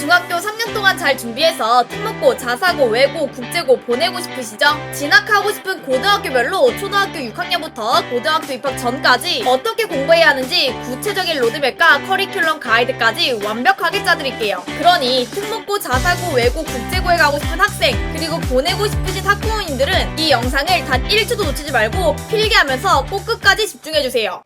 중학교 3년 동안 잘 준비해서 특목고, 자사고, 외고, 국제고 보내고 싶으시죠? 진학하고 싶은 고등학교별로 초등학교 6학년부터 고등학교 입학 전까지 어떻게 공부해야 하는지 구체적인 로드맵과 커리큘럼 가이드까지 완벽하게 짜드릴게요. 그러니 특목고, 자사고, 외고, 국제고에 가고 싶은 학생 그리고 보내고 싶으신 학부모님들은 이 영상을 단 1초도 놓치지 말고 필기하면서 꼭 끝까지 집중해주세요.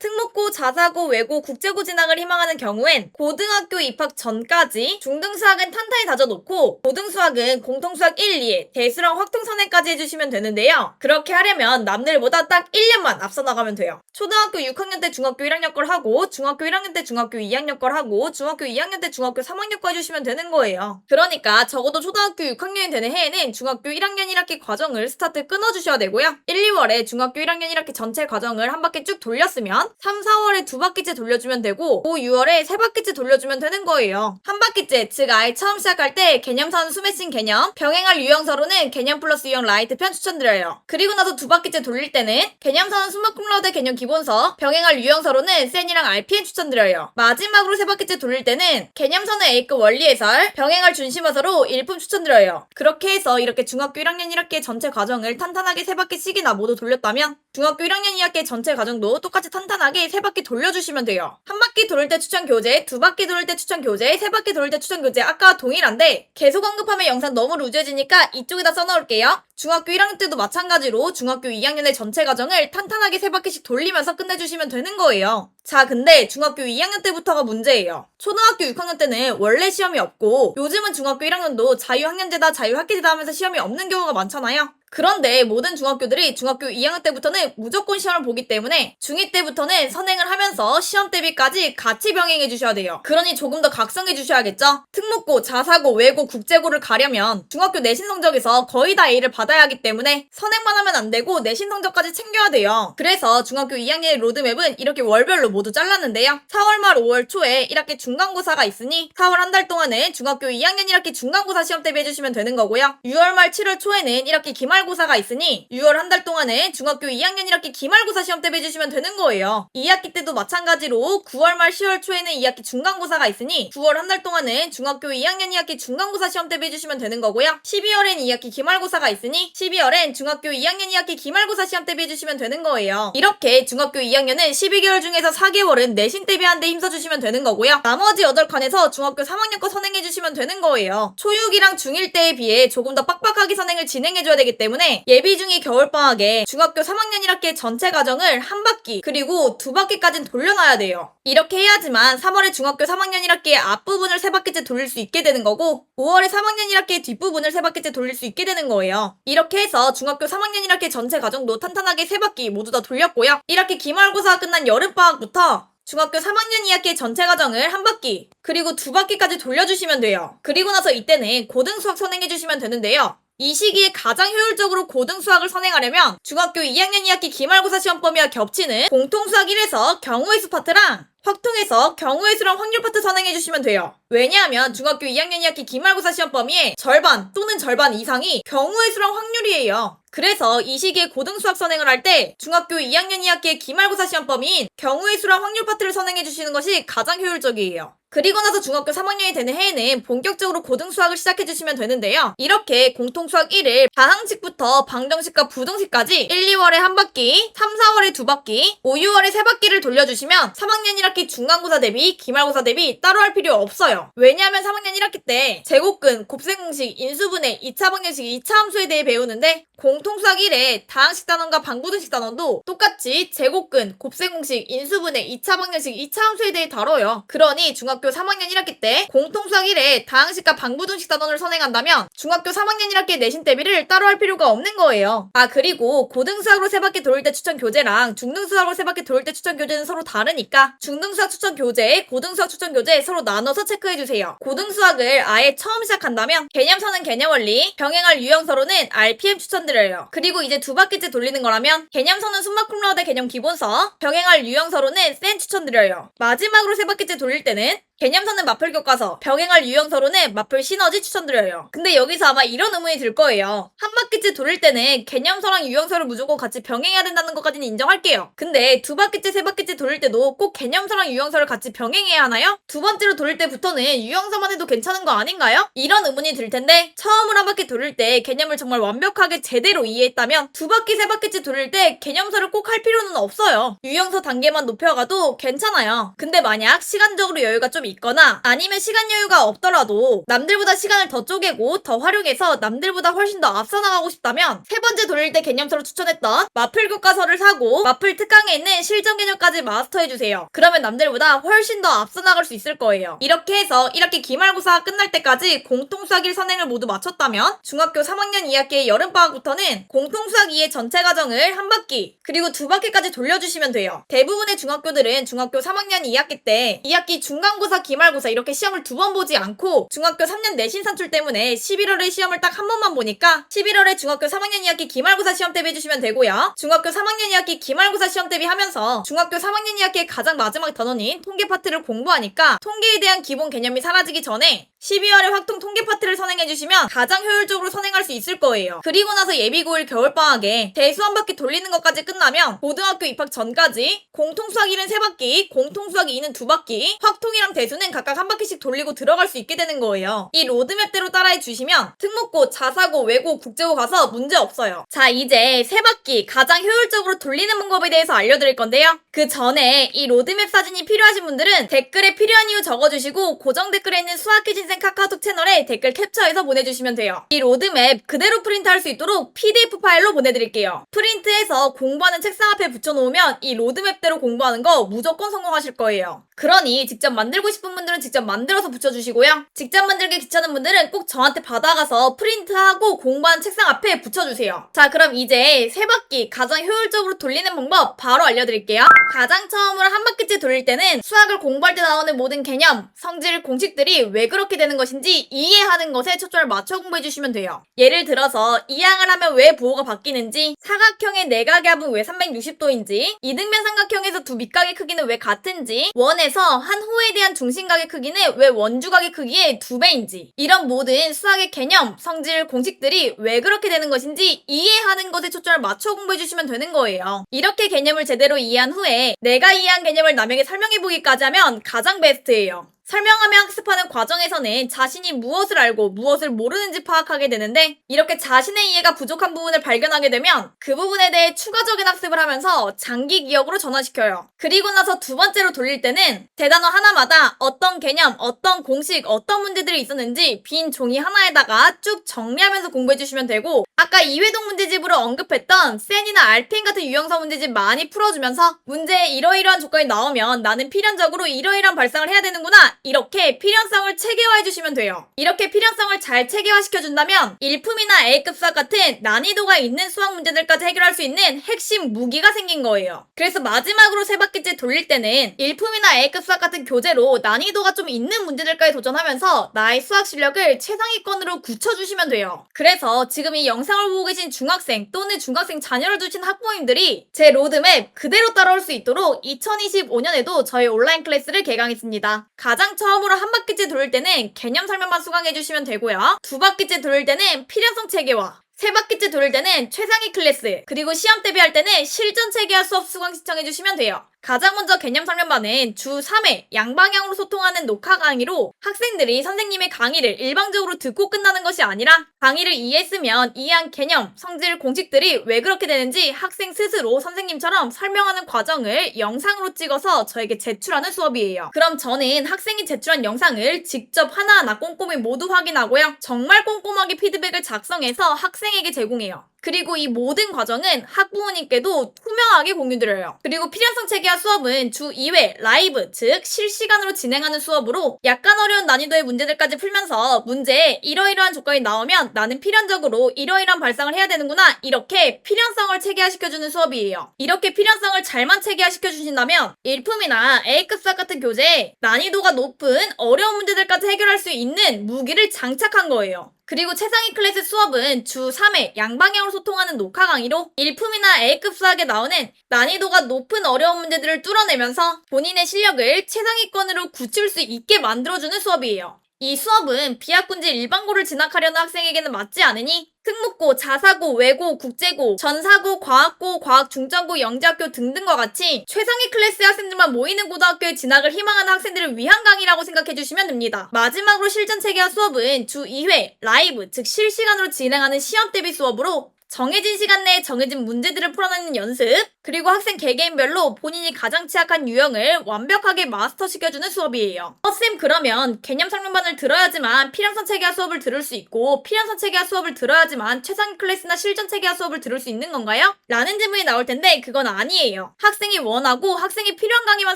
특목고, 자사고, 외고, 국제고 진학을 희망하는 경우엔 고등학교 입학 전까지 중등수학은 탄탄히 다져놓고 고등수학은 공통수학 1, 2에 대수랑 확통선행까지 해주시면 되는데요. 그렇게 하려면 남들보다 딱 1년만 앞서 나가면 돼요. 초등학교 6학년 때 중학교 1학년 걸 하고 중학교 1학년 때 중학교 2학년 걸 하고 중학교 2학년 때 중학교 3학년 거 해주시면 되는 거예요. 그러니까 적어도 초등학교 6학년이 되는 해에는 중학교 1학년 1학기 과정을 스타트 끊어주셔야 되고요. 1, 2월에 중학교 1학년 1학기 전체 과정을 한 바퀴 쭉 돌렸으면 3, 4월에 2바퀴째 돌려주면 되고 5, 6월에 3바퀴째 돌려주면 되는 거예요. 한 바퀴째, 즉 아예 처음 시작할 때 개념사는 수매싱 개념, 병행할 유형서로는 개념 플러스 유형 라이트 편 추천드려요. 그리고 나서 2바퀴째 돌릴 때는 개념사는 수마 쿰라우드 개념 기본서, 병행할 유형서로는 센이랑 RPM 추천드려요. 마지막으로 3바퀴째 돌릴 때는 개념서는 A급 원리 해설, 병행할 준심화서로 일품 추천드려요. 그렇게 해서 이렇게 중학교 1학년 1학기의 전체 과정을 탄탄하게 3바퀴씩이나 모두 돌렸다면 중학교 1학년 2학기의 전체 과정도 똑같이 탄탄하게 3바퀴 돌려주시면 돼요. 한 바퀴 돌릴 때 추천 교재, 2바퀴 돌릴 때 추천 교재, 3바퀴 돌릴 때 추천 교재 아까와 동일한데 계속 언급하면 영상 너무 루즈해지니까 이쪽에다 써놓을게요. 중학교 1학년 때도 마찬가지로 중학교 2학년의 전체 과정을 탄탄하게 3바퀴씩 돌리면서 끝내주시면 되는 거예요. 자, 근데 중학교 2학년 때부터가 문제예요. 초등학교 6학년 때는 원래 시험이 없고 요즘은 중학교 1학년도 자유학년제다 자유학기제다 하면서 시험이 없는 경우가 많잖아요. 그런데 모든 중학교들이 중학교 2학년 때부터는 무조건 시험을 보기 때문에 중2 때부터는 선행을 하면서 시험 대비까지 같이 병행해 주셔야 돼요. 그러니 조금 더 각성해 주셔야겠죠? 특목고, 자사고, 외고, 국제고를 가려면 중학교 내신 성적에서 거의 다 A를 받아야 하기 때문에 선행만 하면 안 되고 내신 성적까지 챙겨야 돼요. 그래서 중학교 2학년의 로드맵은 이렇게 월별로 모두 잘랐는데요. 4월 말 5월 초에 1학기 중간고사가 있으니 4월 한 달 동안은 중학교 2학년 1학기 중간고사 시험 대비해 주시면 되는 거고요. 6월 말 7월 초에는 1학기 기말고사가 있으니 6월 한 달 동안에 중학교 2학년 1학기 기말고사 시험 대비해 주시면 되는 거예요. 2학기 때도 마찬가지로 9월 말 10월 초에는 2학기 중간고사가 있으니 9월 한 달 동안에 중학교 2학년 2학기 중간고사 시험 대비해 주시면 되는 거고요. 12월엔 2학기 기말고사가 있으니 12월엔 중학교 2학년 2학기 기말고사 시험 대비해 주시면 되는 거예요. 이렇게 중학교 2학년은 12개월 중에서 4개월은 내신 대비하는 데 힘써주시면 되는 거고요. 나머지 8칸에서 중학교 3학년 거 선행해 주시면 되는 거예요. 초6이랑 중1 때에 비해 조금 더 빡빡하게 선행을 진행해줘야 되기 때문에 예비 중이 겨울방학에 중학교 3학년 1학기 전체 과정을 한 바퀴 그리고 2바퀴까지는 돌려놔야 돼요. 이렇게 해야지만 3월에 중학교 3학년 1학기의 앞부분을 3바퀴째 돌릴 수 있게 되는 거고 5월에 3학년 1학기의 뒷부분을 3바퀴째 돌릴 수 있게 되는 거예요. 이렇게 해서 중학교 3학년 1학기 전체 과정도 탄탄하게 3바퀴 모두 다 돌렸고요. 1학기 기말고사가 끝난 여름방학부터 중학교 3학년 2학기의 전체 과정을 한 바퀴 그리고 2바퀴까지 돌려주시면 돼요. 그리고 나서 이때는 고등수학 선행해주시면 되는데요. 이 시기에 가장 효율적으로 고등수학을 선행하려면 중학교 2학년 2학기 기말고사 시험 범위와 겹치는 공통수학 1에서 경우의 수 파트랑 확통해서 경우의 수랑 확률 파트 선행해주시면 돼요. 왜냐하면 중학교 2학년 2학기 기말고사 시험 범위의 절반 또는 절반 이상이 경우의 수랑 확률이에요. 그래서 이 시기에 고등수학 선행을 할 때 중학교 2학년 2학기의 기말고사 시험 범위인 경우의 수랑 확률 파트를 선행해주시는 것이 가장 효율적이에요. 그리고 나서 중학교 3학년이 되는 해에는 본격적으로 고등수학을 시작해주시면 되는데요. 이렇게 공통수학 1을 방항식부터 방정식과 부등식까지 1, 2월에 한 바퀴, 3, 4월에 2바퀴, 5, 6월에 3바퀴를 돌려주시면 3학년 1학기 중간고사 대비, 기말고사 대비 따로 할 필요 없어요. 왜냐하면 3학년 1학기 때 제곱근, 곱셈공식, 인수분해, 2차 방정식, 2차 함수에 대해 배우는데 공통수학 1에 다항식 단원과 방부등식 단원도 똑같이 제곱근, 곱셈공식, 인수분해, 2차 방정식, 2차 함수에 대해 다뤄요. 그러니 중학교 3학년 1학기 때 공통수학 1에 다항식과 방부등식 단원을 선행한다면 중학교 3학년 1학기 내신 대비를 따로 할 필요가 없는 거예요. 아, 그리고 고등수학으로 3바퀴 돌릴 때 추천 교재랑 중등수학으로 3바퀴 돌릴 때 추천 교재는 서로 다르니까 중등수학 추천 교재, 고등수학 추천 교재 서로 나눠서 체크해주세요. 고등수학을 아예 처음 시작한다면 개념서는 개념원리, 병행할 유형서로는 RPM 추천드려요. 그리고 이제 2바퀴째 돌리는 거라면 개념서는 숨마 쿰라우드 개념 기본서, 병행할 유형서로는 센 추천드려요. 마지막으로 3바퀴째 돌릴 때는 개념서는 마플 교과서, 병행할 유형서로는 마플 시너지 추천드려요. 근데 여기서 아마 이런 의문이 들 거예요. 한 바퀴째 돌릴 때는 개념서랑 유형서를 무조건 같이 병행해야 된다는 것까지는 인정할게요. 근데 두 바퀴째, 세 바퀴째 돌릴 때도 꼭 개념서랑 유형서를 같이 병행해야 하나요? 두 번째로 돌릴 때부터는 유형서만 해도 괜찮은 거 아닌가요? 이런 의문이 들 텐데 처음으로 한 바퀴 돌릴 때 개념을 정말 완벽하게 제대로 이해했다면 두 바퀴, 세 바퀴째 돌릴 때 개념서를 꼭 할 필요는 없어요. 유형서 단계만 높여가도 괜찮아요. 근데 만약 시간적으로 여유가 좀 있거나 아니면 시간 여유가 없더라도 남들보다 시간을 더 쪼개고 더 활용해서 남들보다 훨씬 더 앞서 나가고 싶다면 세 번째 돌릴 때 개념서로 추천했던 마플 교과서를 사고 마플 특강에 있는 실전 개념까지 마스터해주세요. 그러면 남들보다 훨씬 더 앞서 나갈 수 있을 거예요. 이렇게 해서 1학기 기말고사가 끝날 때까지 공통수학 1 선행을 모두 마쳤다면 중학교 3학년 2학기의 여름방학부터는 공통수학 2의 전체 과정을 한 바퀴 그리고 두 바퀴까지 돌려주시면 돼요. 대부분의 중학교들은 중학교 3학년 2학기 때 2학기 중간고사, 기말고사 이렇게 시험을 두 번 보지 않고 중학교 3년 내신 산출 때문에 11월에 시험을 딱 한 번만 보니까 11월에 중학교 3학년 2학기 기말고사 시험 대비해주시면 되고요. 중학교 3학년 2학기 기말고사 시험 대비하면서 중학교 3학년 2학기의 가장 마지막 단원인 통계 파트를 공부하니까 통계에 대한 기본 개념이 사라지기 전에 12월에 확통 통계 파트를 선행해주시면 가장 효율적으로 선행할 수 있을 거예요. 그리고 나서 예비 고1 겨울방학에 대수 한 바퀴 돌리는 것까지 끝나면 고등학교 입학 전까지 공통수학 1은 3바퀴, 공통수학 2는 2바퀴, 확통이랑 대수는 각각 한 바퀴씩 돌리고 들어갈 수 있게 되는 거예요. 이 로드맵대로 따라해 주시면 특목고, 자사고, 외고, 국제고 가서 문제 없어요. 자, 이제 3바퀴 가장 효율적으로 돌리는 방법에 대해서 알려드릴 건데요. 그 전에 이 로드맵 사진이 필요하신 분들은 댓글에 필요한 이유 적어주시고 고정 댓글에 있는 수학퀴즈인생 카카오톡 채널에 댓글 캡처해서 보내주시면 돼요. 이 로드맵 그대로 프린트할 수 있도록 PDF 파일로 보내드릴게요. 프린트해서 공부하는 책상 앞에 붙여놓으면 이 로드맵대로 공부하는 거 무조건 성공하실 거예요. 그러니 직접 만들고 싶은 분들은 직접 만들어서 붙여주시고요. 직접 만들기 귀찮은 분들은 꼭 저한테 받아가서 프린트하고 공부하는 책상 앞에 붙여주세요. 자, 그럼 이제 3바퀴 가장 효율적으로 돌리는 방법 바로 알려드릴게요. 가장 처음으로 한 바퀴째 돌릴 때는 수학을 공부할 때 나오는 모든 개념, 성질, 공식들이 왜 그렇게 되는 것인지 이해하는 것에 초점을 맞춰 공부해주시면 돼요. 예를 들어서 이 항을 하면 왜 부호가 바뀌는지, 사각형의 내각압은 왜 360도인지, 이등변 삼각형에서 두 밑각의 크기는 왜 같은지, 원에서 한 호에 대한 중심각의 크기는 왜 원주각의 크기의 2배인지 이런 모든 수학의 개념, 성질, 공식들이 왜 그렇게 되는 것인지 이해하는 것에 초점을 맞춰 공부해주시면 되는 거예요. 이렇게 개념을 제대로 이해한 후에 내가 이해한 개념을 남에게 설명해보기까지 하면 가장 베스트예요. 설명하며 학습하는 과정에서는 자신이 무엇을 알고 무엇을 모르는지 파악하게 되는데 이렇게 자신의 이해가 부족한 부분을 발견하게 되면 그 부분에 대해 추가적인 학습을 하면서 장기 기억으로 전환시켜요. 그리고 나서 두 번째로 돌릴 때는 대단어 하나마다 어떤 개념, 어떤 공식, 어떤 문제들이 있었는지 빈 종이 하나에다가 쭉 정리하면서 공부해주시면 되고 아까 이회동 문제집으로 언급했던 센이나 알펜 같은 유형서 문제집 많이 풀어주면서 문제에 이러이러한 조건이 나오면 나는 필연적으로 이러이러한 발상을 해야 되는구나 이렇게 필연성을 체계화해주시면 돼요. 이렇게 필연성을 잘 체계화시켜준다면 일품이나 A급 수학 같은 난이도가 있는 수학 문제들까지 해결할 수 있는 핵심 무기가 생긴 거예요. 그래서 마지막으로 3바퀴째 돌릴 때는 일품이나 A급 수학 같은 교재로 난이도가 좀 있는 문제들까지 도전하면서 나의 수학 실력을 최상위권으로 굳혀주시면 돼요. 그래서 지금 이 영상을 보고 계신 중학생 또는 중학생 자녀를 두신 학부모님들이 제 로드맵 그대로 따라올 수 있도록 2025년에도 저희 온라인 클래스를 개강했습니다. 가장 처음으로 한 바퀴째 돌릴 때는 개념 설명만 수강해주시면 되고요. 두 바퀴째 돌릴 때는 필연성 체계화, 세 바퀴째 돌릴 때는 최상위 클래스, 그리고 시험 대비할 때는 실전 체계화 수업 수강 신청해주시면 돼요. 가장 먼저 개념 설명반은 주 3회 양방향으로 소통하는 녹화 강의로 학생들이 선생님의 강의를 일방적으로 듣고 끝나는 것이 아니라 강의를 이해했으면 이해한 개념, 성질, 공식들이 왜 그렇게 되는지 학생 스스로 선생님처럼 설명하는 과정을 영상으로 찍어서 저에게 제출하는 수업이에요. 그럼 저는 학생이 제출한 영상을 직접 하나하나 꼼꼼히 모두 확인하고요. 정말 꼼꼼하게 피드백을 작성해서 학생에게 제공해요. 그리고 이 모든 과정은 학부모님께도 투명하게 공유드려요. 그리고 필연성 체계화 수업은 주 2회 라이브, 즉 실시간으로 진행하는 수업으로 약간 어려운 난이도의 문제들까지 풀면서 문제에 이러이러한 조건이 나오면 나는 필연적으로 이러이러한 발상을 해야 되는구나 이렇게 필연성을 체계화시켜주는 수업이에요. 이렇게 필연성을 잘만 체계화시켜주신다면 일품이나 A급 수학 같은 교재에 난이도가 높은 어려운 문제들까지 해결할 수 있는 무기를 장착한 거예요. 그리고 최상위 클래스 수업은 주 3회 양방향으로 소통하는 녹화 강의로 일품이나 A급 수학에 나오는 난이도가 높은 어려운 문제들을 뚫어내면서 본인의 실력을 최상위권으로 굳힐 수 있게 만들어주는 수업이에요. 이 수업은 비학군제 일반고를 진학하려는 학생에게는 맞지 않으니 특목고, 자사고, 외고, 국제고, 전사고, 과학고, 과학중점고, 영재학교 등등과 같이 최상위 클래스의 학생들만 모이는 고등학교에 진학을 희망하는 학생들을 위한 강의라고 생각해주시면 됩니다. 마지막으로 실전체계화 수업은 주 2회 라이브, 즉 실시간으로 진행하는 시험 대비 수업으로 정해진 시간 내에 정해진 문제들을 풀어내는 연습, 그리고 학생 개개인별로 본인이 가장 취약한 유형을 완벽하게 마스터시켜주는 수업이에요. 쌤 그러면 개념 설명반을 들어야지만 필연성 체계화 수업을 들을 수 있고 필연성 체계화 수업을 들어야지만 최상위 클래스나 실전 체계화 수업을 들을 수 있는 건가요? 라는 질문이 나올 텐데 그건 아니에요. 학생이 원하고 학생이 필요한 강의만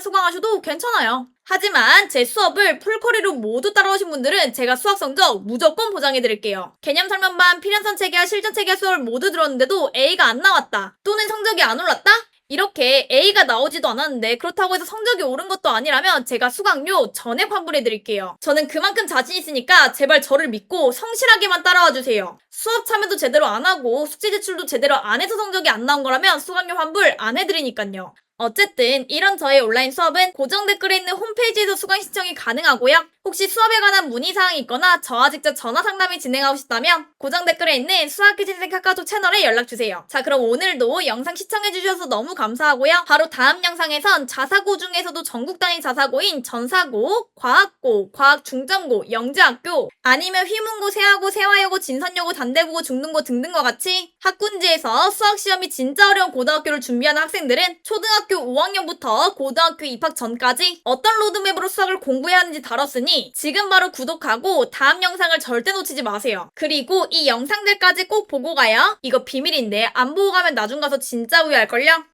수강하셔도 괜찮아요. 하지만 제 수업을 풀코리로 모두 따라오신 분들은 제가 수학 성적 무조건 보장해드릴게요. 개념 설명반, 필연성 체계와 실전 체계화 수업을 모두 들었는데도 A가 안 나왔다. 또는 성적이 안 올랐다? 이렇게 A가 나오지도 않았는데 그렇다고 해서 성적이 오른 것도 아니라면 제가 수강료 전액 환불해드릴게요. 저는 그만큼 자신 있으니까 제발 저를 믿고 성실하게만 따라와 주세요. 수업 참여도 제대로 안 하고 숙제 제출도 제대로 안 해서 성적이 안 나온 거라면 수강료 환불 안 해드리니까요. 어쨌든 이런 저의 온라인 수업은 고정 댓글에 있는 홈페이지에서 수강 신청이 가능하고요. 혹시 수업에 관한 문의사항이 있거나 저와 직접 전화 상담을 진행하고 싶다면 고정 댓글에 있는 수학기진생 카카오톡 채널에 연락주세요. 자, 그럼 오늘도 영상 시청해주셔서 너무 감사하고요. 바로 다음 영상에선 자사고 중에서도 전국 단위 자사고인 전사고, 과학고, 과학중점고, 영재학교 아니면 휘문고, 세화고, 세화여고, 진선여고, 단대고고, 중등고 등등과 같이 학군지에서 수학시험이 진짜 어려운 고등학교를 준비하는 학생들은 초등학교 5학년부터 고등학교 입학 전까지 어떤 로드맵으로 수학을 공부해야 하는지 다뤘으니 지금 바로 구독하고 다음 영상을 절대 놓치지 마세요. 그리고 이 영상들까지 꼭 보고 가요. 이거 비밀인데 안 보고 가면 나중 가서 진짜 후회할걸요?